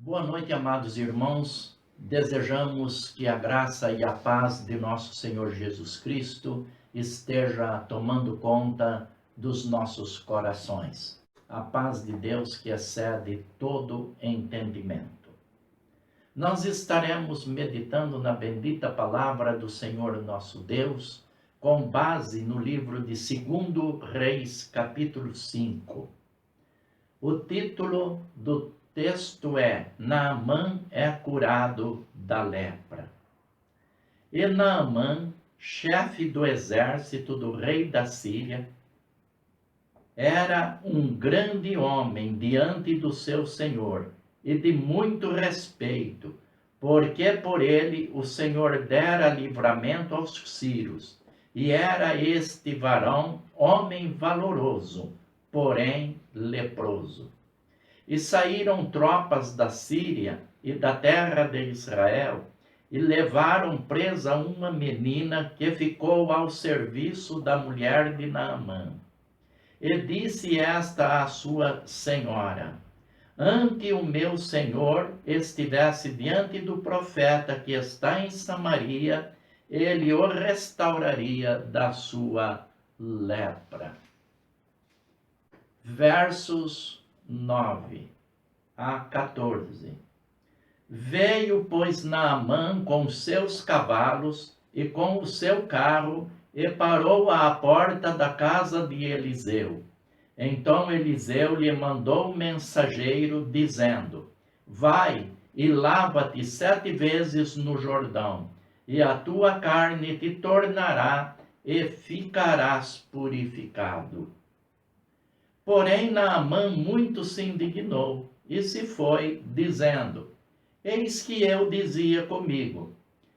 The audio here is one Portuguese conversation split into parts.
Boa noite, amados irmãos. Desejamos que a graça e a paz de nosso Senhor Jesus Cristo esteja tomando conta dos nossos corações. A paz de Deus que excede todo entendimento. Nós estaremos meditando na bendita palavra do Senhor nosso Deus, com base no livro de 2 Reis, capítulo 5. O título do texto é: Naamã é curado da lepra. E Naamã, chefe do exército do rei da Síria, era um grande homem diante do seu senhor e de muito respeito, porque por ele o Senhor dera livramento aos sírios, e era este varão homem valoroso, porém leproso. E saíram tropas da Síria e da terra de Israel, e levaram presa uma menina que ficou ao serviço da mulher de Naamã. E disse esta à sua senhora: ante o meu senhor estivesse diante do profeta que está em Samaria, ele o restauraria da sua lepra. Versos 9 a 14. Veio, pois, Naamã com seus cavalos e com o seu carro, e parou à porta da casa de Eliseu. Então Eliseu lhe mandou um mensageiro, dizendo: vai e lava-te 7 vezes no Jordão, e a tua carne te tornará, e ficarás purificado. Porém Naamã muito se indignou, e se foi, dizendo: eis que eu dizia comigo: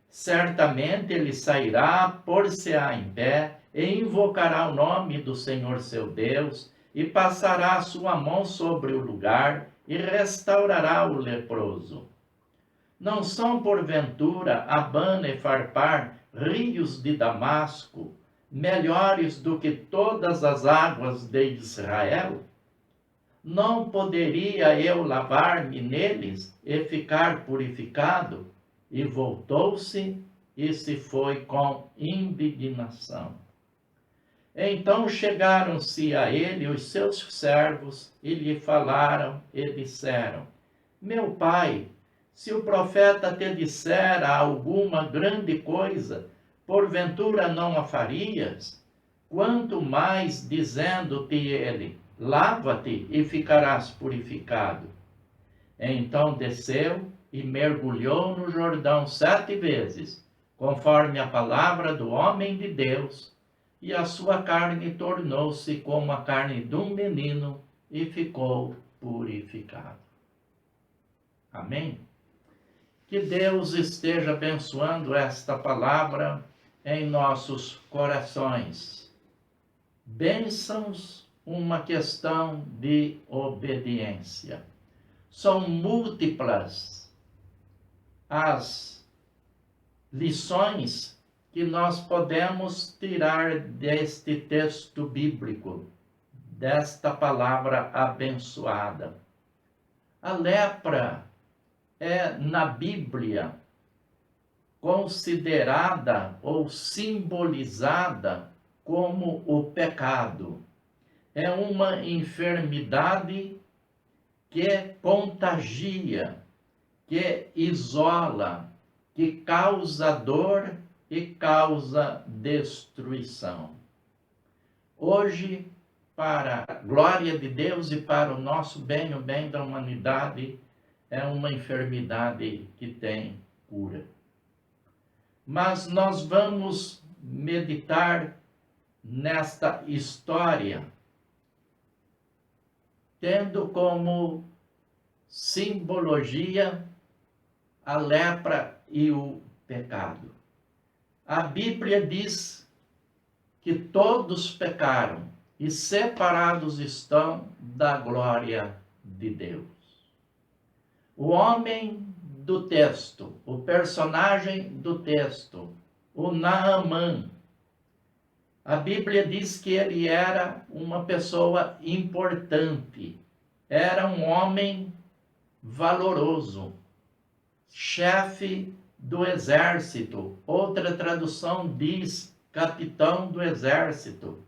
certamente ele sairá, pôr-se-á em pé, e invocará o nome do Senhor seu Deus, e passará a sua mão sobre o lugar, e restaurará o leproso. Não são porventura Abana e Farpar, rios de Damasco, melhores do que todas as águas de Israel? Não poderia eu lavar-me neles e ficar purificado? E voltou-se e se foi com indignação. Então chegaram-se a ele os seus servos e lhe falaram e disseram: meu pai, se o profeta te disser alguma grande coisa, porventura não a farias? Quanto mais dizendo-te ele: lava-te e ficarás purificado. Então desceu e mergulhou no Jordão 7 vezes, conforme a palavra do homem de Deus, e a sua carne tornou-se como a carne de um menino, e ficou purificado. Amém? Que Deus esteja abençoando esta palavra em nossos corações. Bênçãos, uma questão de obediência. São múltiplas as lições que nós podemos tirar deste texto bíblico, desta palavra abençoada. A lepra é, na Bíblia, considerada ou simbolizada como o pecado. É uma enfermidade que contagia, que isola, que causa dor e causa destruição. Hoje, para a glória de Deus e para o nosso bem, o bem da humanidade, é uma enfermidade que tem cura. Mas nós vamos meditar nesta história, tendo como simbologia a lepra e o pecado. A Bíblia diz que todos pecaram e separados estão da glória de Deus. O homem do texto, o personagem do texto, o Naamã, a Bíblia diz que ele era uma pessoa importante, era um homem valoroso, chefe do exército. Outra tradução diz capitão do exército.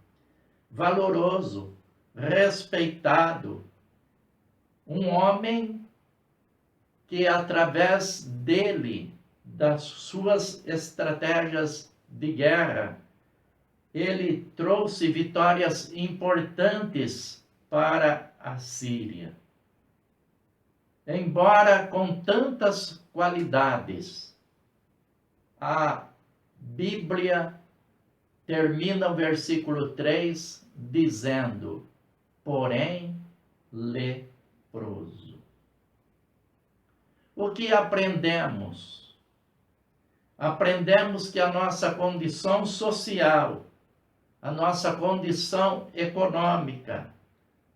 Valoroso, respeitado, um homem que através dele, das suas estratégias de guerra, ele trouxe vitórias importantes para a Síria. Embora com tantas qualidades, a Bíblia termina o versículo 3 dizendo, porém, leproso. O que aprendemos? Aprendemos que a nossa condição social, a nossa condição econômica,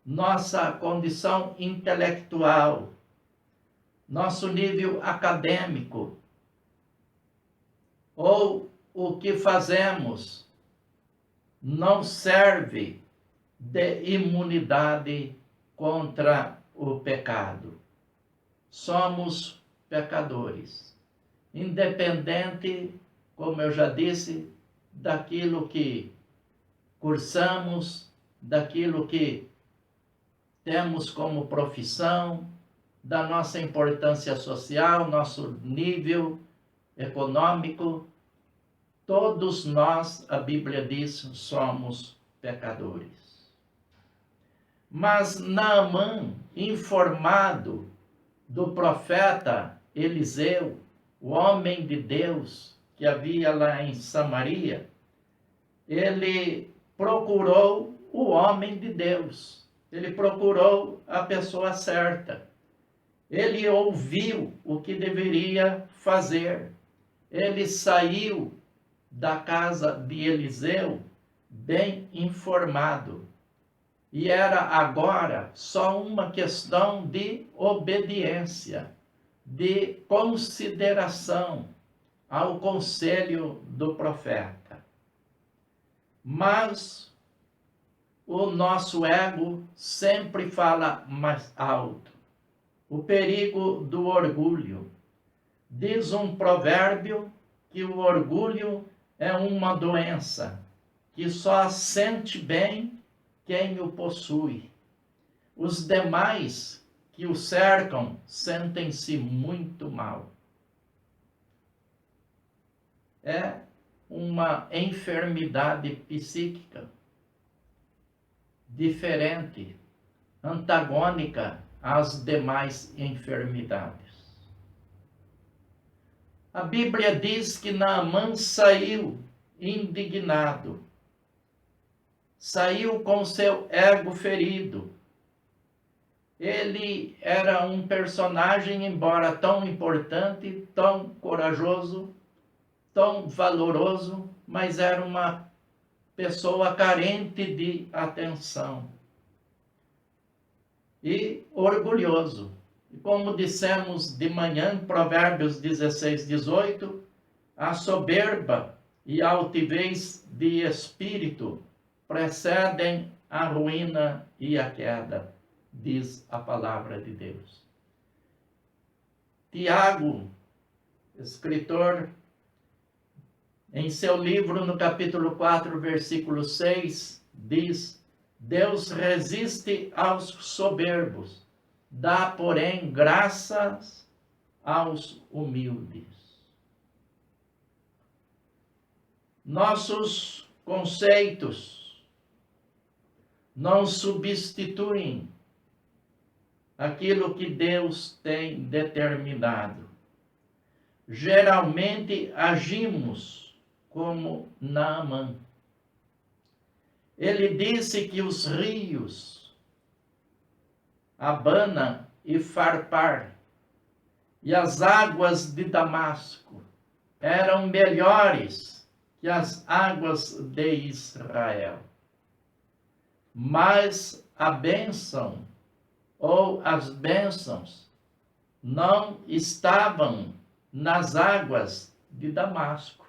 nossa condição intelectual, nosso nível acadêmico, ou o que fazemos, não serve de imunidade contra o pecado. Somos pecadores, independente, como eu já disse, daquilo que cursamos, daquilo que temos como profissão, da nossa importância social, nosso nível econômico. Todos nós, a Bíblia diz, somos pecadores. Mas Naamã, informado do profeta Eliseu, o homem de Deus que havia lá em Samaria, ele procurou o homem de Deus, ele procurou a pessoa certa, ele ouviu o que deveria fazer, ele saiu da casa de Eliseu bem informado. E era agora só uma questão de obediência, de consideração ao conselho do profeta. Mas o nosso ego sempre fala mais alto. O perigo do orgulho. Diz um provérbio que o orgulho é uma doença, que só sente bem quem o possui. Os demais que o cercam sentem-se muito mal. É uma enfermidade psíquica diferente, antagônica às demais enfermidades. A Bíblia diz que Naamã saiu indignado, saiu com seu ego ferido. Ele era um personagem, embora tão importante, tão corajoso, tão valoroso, mas era uma pessoa carente de atenção e orgulhoso. E como dissemos de manhã, Provérbios 16, 18, a soberba e a altivez de espírito precedem a ruína e a queda, diz a palavra de Deus. Tiago, escritor, em seu livro, no capítulo 4, versículo 6, diz: Deus resiste aos soberbos, dá, porém, graças aos humildes. Nossos conceitos não substituem aquilo que Deus tem determinado. Geralmente agimos como Naamã. Ele disse que os rios Abana e Farpar e as águas de Damasco eram melhores que as águas de Israel. Mas a bênção ou as bênçãos não estavam nas águas de Damasco,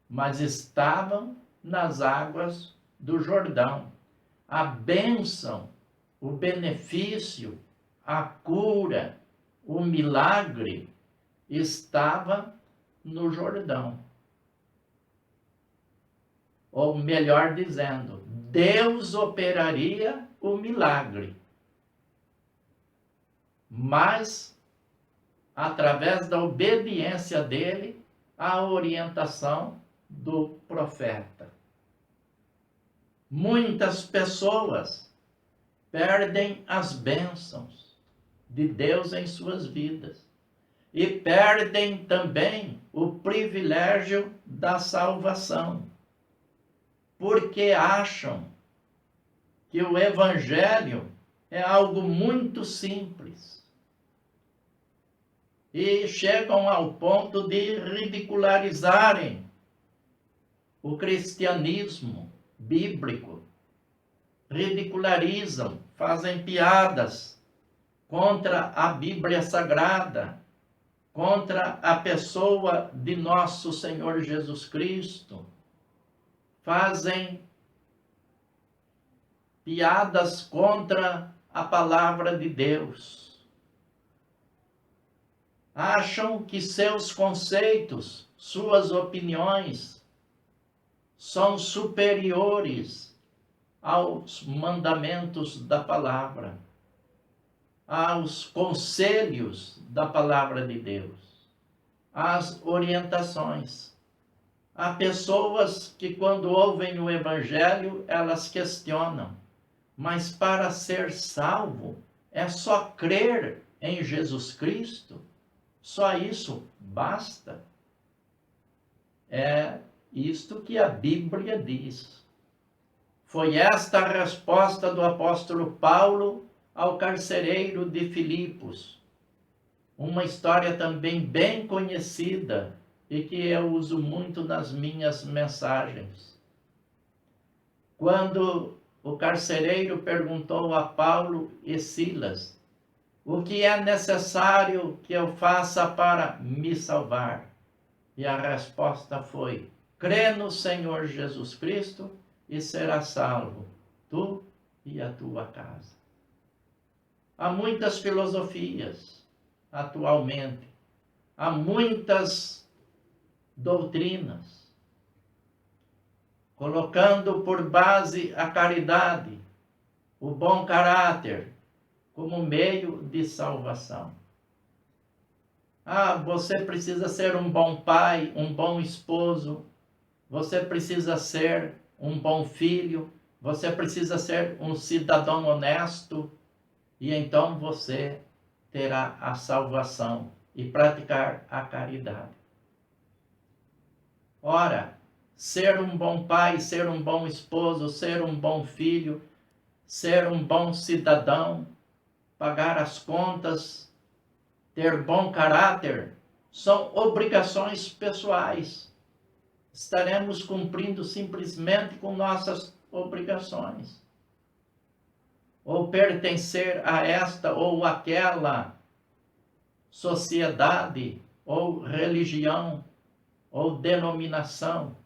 mas estavam nas águas do Jordão. A bênção, o benefício, a cura, o milagre estava no Jordão. Ou melhor dizendo, Deus operaria o milagre, mas através da obediência dele à orientação do profeta. Muitas pessoas perdem as bênçãos de Deus em suas vidas e perdem também o privilégio da salvação, porque acham que o Evangelho é algo muito simples e chegam ao ponto de ridicularizarem o cristianismo bíblico, ridicularizam, fazem piadas contra a Bíblia Sagrada, contra a pessoa de nosso Senhor Jesus Cristo, fazem piadas contra a palavra de Deus. Acham que seus conceitos, suas opiniões, são superiores aos mandamentos da palavra, aos conselhos da palavra de Deus, às orientações. Há pessoas que, quando ouvem o Evangelho, elas questionam: mas para ser salvo é só crer em Jesus Cristo? Só isso basta? É isto que a Bíblia diz. Foi esta a resposta do apóstolo Paulo ao carcereiro de Filipos. Uma história também bem conhecida e que eu uso muito nas minhas mensagens. Quando o carcereiro perguntou a Paulo e Silas: o que é necessário que eu faça para me salvar? E a resposta foi: crê no Senhor Jesus Cristo e serás salvo, tu e a tua casa. Há muitas filosofias atualmente, há muitas doutrinas, colocando por base a caridade, o bom caráter, como meio de salvação. Você precisa ser um bom pai, um bom esposo, você precisa ser um bom filho, você precisa ser um cidadão honesto, e então você terá a salvação e praticar a caridade. Ora, ser um bom pai, ser um bom esposo, ser um bom filho, ser um bom cidadão, pagar as contas, ter bom caráter, são obrigações pessoais. Estaremos cumprindo simplesmente com nossas obrigações. Ou pertencer a esta ou aquela sociedade, ou religião, ou denominação,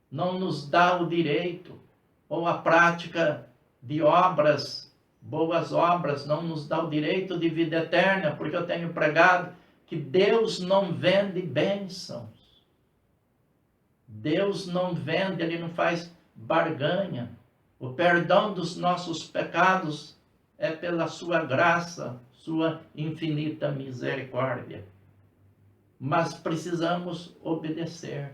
não nos dá o direito, ou a prática de obras, boas obras, não nos dá o direito de vida eterna, porque eu tenho pregado que Deus não vende bênçãos. Deus não vende, Ele não faz barganha. O perdão dos nossos pecados é pela sua graça, sua infinita misericórdia. Mas precisamos obedecer,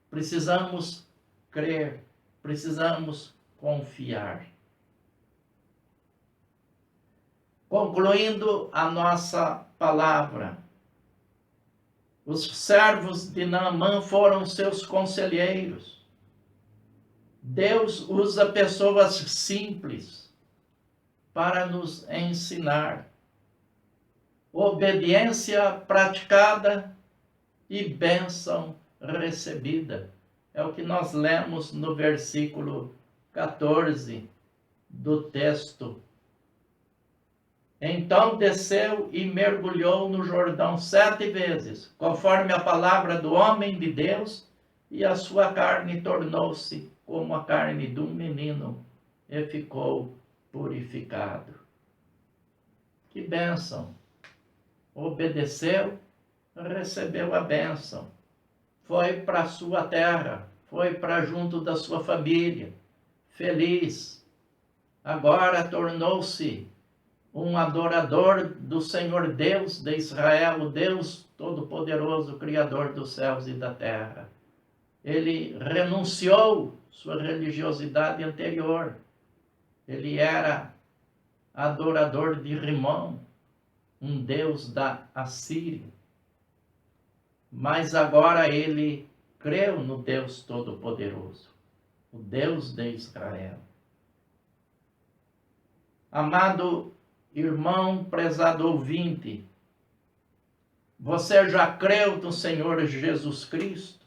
precisamos crer, precisamos confiar. Concluindo a nossa palavra, os servos de Naamã foram seus conselheiros. Deus usa pessoas simples para nos ensinar. Obediência praticada e bênção recebida. É o que nós lemos no versículo 14 do texto. Então desceu e mergulhou no Jordão 7 vezes, conforme a palavra do homem de Deus, e a sua carne tornou-se como a carne de um menino, e ficou purificado. Que bênção! obedeceu, recebeu a bênção. Foi para a sua terra, foi para junto da sua família, feliz. Agora tornou-se um adorador do Senhor Deus de Israel, o Deus Todo-Poderoso, Criador dos céus e da terra. Ele renunciou sua religiosidade anterior. Ele era adorador de Rimão, um deus da Assíria. Mas agora ele creu no Deus Todo-Poderoso, o Deus de Israel. Amado irmão, prezado ouvinte, você já creu no Senhor Jesus Cristo?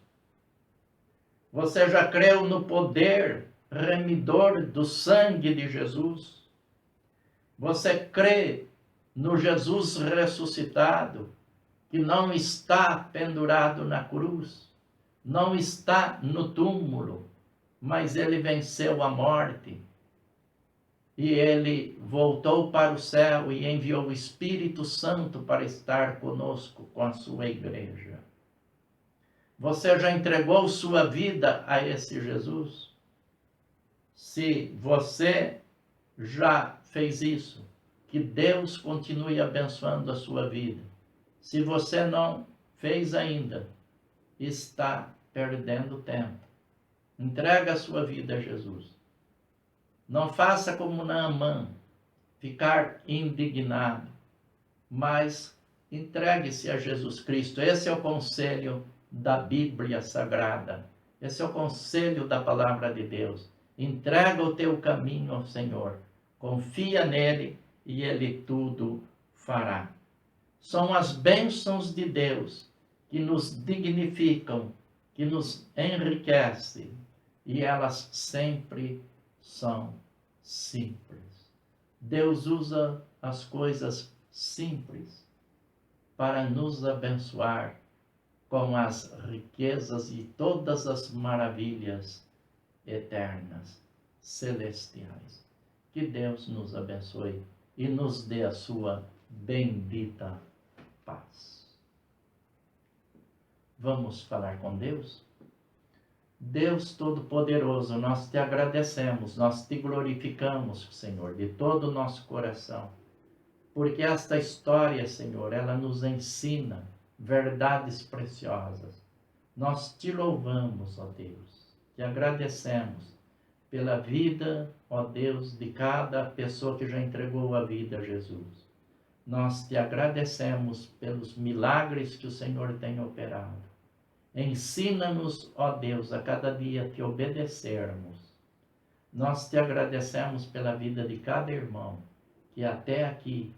Você já creu no poder remidor do sangue de Jesus? Você crê no Jesus ressuscitado, que não está pendurado na cruz, não está no túmulo, mas ele venceu a morte? E ele voltou para o céu e enviou o Espírito Santo para estar conosco, com a sua igreja. Você já entregou sua vida a esse Jesus? Se você já fez isso, que Deus continue abençoando a sua vida. Se você não fez ainda, está perdendo tempo. Entrega a sua vida a Jesus. Não faça como Naamã, ficar indignado, mas entregue-se a Jesus Cristo. Esse é o conselho da Bíblia Sagrada. Esse é o conselho da Palavra de Deus. Entrega o teu caminho ao Senhor. Confia nele e ele tudo fará. São as bênçãos de Deus que nos dignificam, que nos enriquecem, e elas sempre são simples. Deus usa as coisas simples para nos abençoar com as riquezas e todas as maravilhas eternas, celestiais. Que Deus nos abençoe e nos dê a sua bendita paz. Vamos falar com Deus? Deus Todo-Poderoso, nós te agradecemos, nós te glorificamos, Senhor, de todo o nosso coração, porque esta história, Senhor, ela nos ensina verdades preciosas. Nós te louvamos, ó Deus, te agradecemos pela vida, ó Deus, de cada pessoa que já entregou a vida a Jesus. Nós te agradecemos pelos milagres que o Senhor tem operado. Ensina-nos, ó Deus, a cada dia te obedecermos. Nós te agradecemos pela vida de cada irmão que até aqui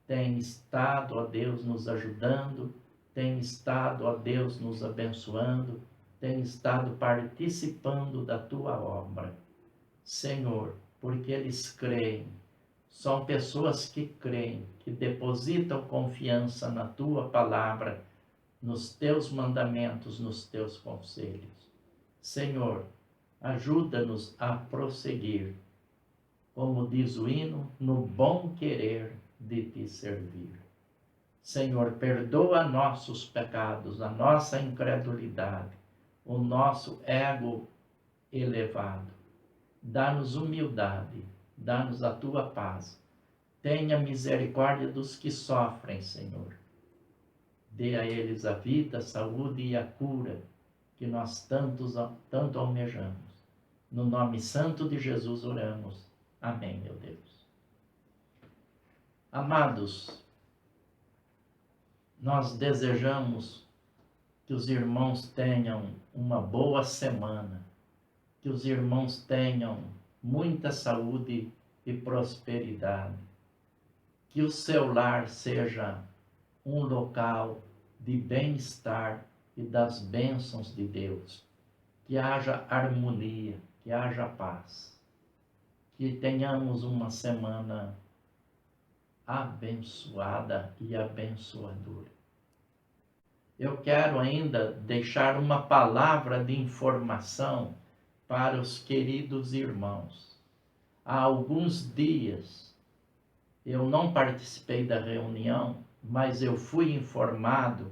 tem estado, ó Deus, nos ajudando, tem estado, ó Deus, nos abençoando, tem estado participando da tua obra. Senhor, porque eles creem, são pessoas que creem, que depositam confiança na tua palavra, nos teus mandamentos, nos teus conselhos. Senhor, ajuda-nos a prosseguir, como diz o hino, no bom querer de te servir. Senhor, perdoa nossos pecados, a nossa incredulidade, o nosso ego elevado. Dá-nos humildade, dá-nos a tua paz. Tenha misericórdia dos que sofrem, Senhor. Dê a eles a vida, a saúde e a cura que nós tanto almejamos. No nome santo de Jesus oramos. Amém, meu Deus. Amados, nós desejamos que os irmãos tenham uma boa semana, que os irmãos tenham muita saúde e prosperidade, que o seu lar seja um local de bem-estar e das bênçãos de Deus, que haja harmonia, que haja paz, que tenhamos uma semana abençoada e abençoadora. Eu quero ainda deixar uma palavra de informação para os queridos irmãos. Há alguns dias eu não participei da reunião mas eu fui informado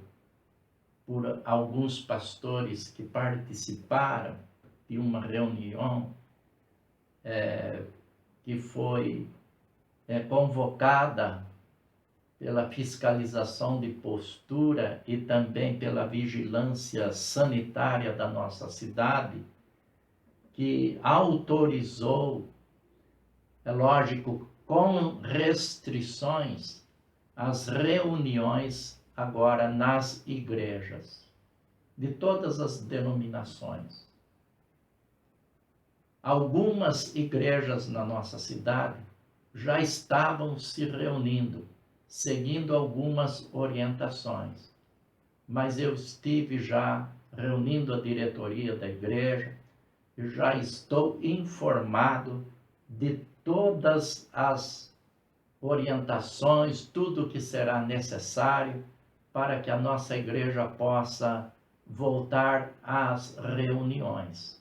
por alguns pastores que participaram de uma reunião que foi convocada pela fiscalização de postura e também pela vigilância sanitária da nossa cidade, que autorizou, é lógico, com restrições, as reuniões agora nas igrejas, de todas as denominações. Algumas igrejas na nossa cidade já estavam se reunindo, seguindo algumas orientações. Mas eu estive já reunindo a diretoria da igreja e já estou informado de todas as orientações, tudo o que será necessário para que a nossa igreja possa voltar às reuniões.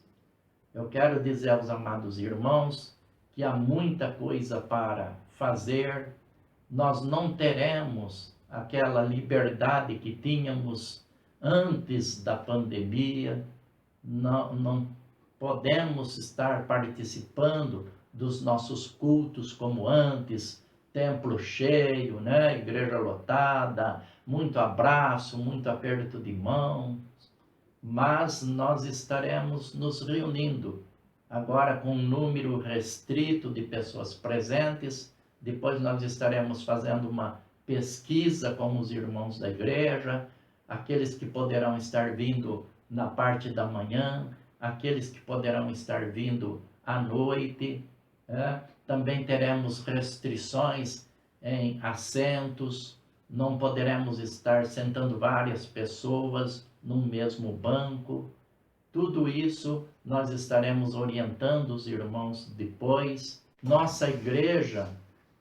Eu quero dizer aos amados irmãos que há muita coisa para fazer. Nós não teremos aquela liberdade que tínhamos antes da pandemia, não podemos estar participando dos nossos cultos como antes, templo cheio, né? Igreja lotada, muito abraço, muito aperto de mão, mas nós estaremos nos reunindo agora com um número restrito de pessoas presentes. Depois nós estaremos fazendo uma pesquisa com os irmãos da igreja, aqueles que poderão estar vindo na parte da manhã, aqueles que poderão estar vindo à noite. Também teremos restrições em assentos, não poderemos estar sentando várias pessoas no mesmo banco. Tudo isso nós estaremos orientando os irmãos depois. Nossa igreja,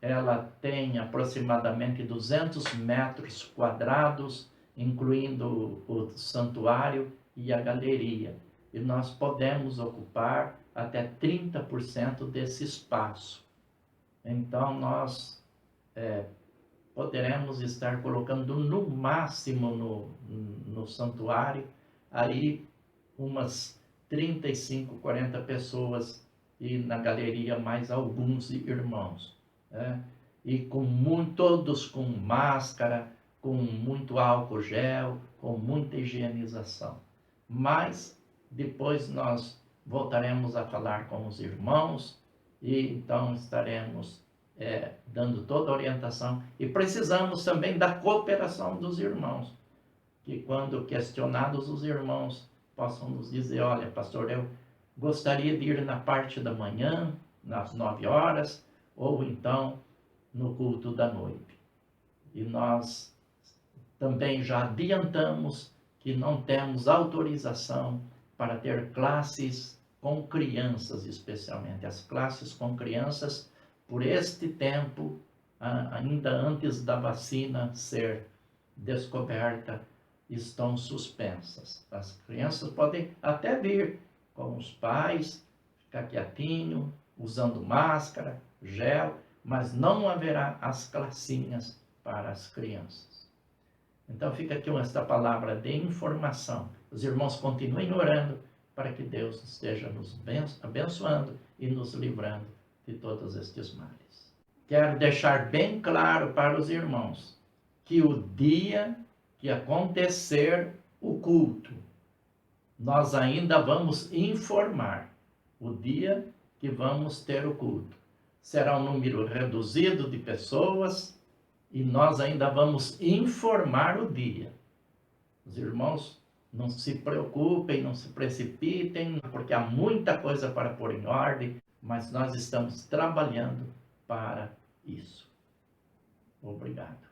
ela tem aproximadamente 200 metros quadrados, incluindo o santuário e a galeria. E nós podemos ocupar até 30% desse espaço. Então, nós poderemos estar colocando no máximo no santuário, aí umas 35, 40 pessoas, e na galeria mais alguns irmãos. E todos com máscara, com muito álcool gel, com muita higienização. Mas depois nós voltaremos a falar com os irmãos e então estaremos dando toda a orientação. E precisamos também da cooperação dos irmãos, que quando questionados os irmãos possam nos dizer: olha, pastor, eu gostaria de ir na parte da manhã, às 9 horas, ou então no culto da noite. E nós também já adiantamos que não temos autorização para ter classes com crianças, especialmente. As classes com crianças, por este tempo, ainda antes da vacina ser descoberta, estão suspensas. As crianças podem até vir com os pais, ficar quietinho, usando máscara, gel, mas não haverá as classinhas para as crianças. Então fica aqui esta palavra de informação. Os irmãos continuem orando para que Deus esteja nos abençoando e nos livrando de todos estes males. Quero deixar bem claro para os irmãos que o dia que acontecer o culto, nós ainda vamos informar o dia que vamos ter o culto. Será um número reduzido de pessoas e nós ainda vamos informar o dia. Os irmãos não se preocupem, não se precipitem, porque há muita coisa para pôr em ordem, mas nós estamos trabalhando para isso. Obrigado.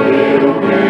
eu quero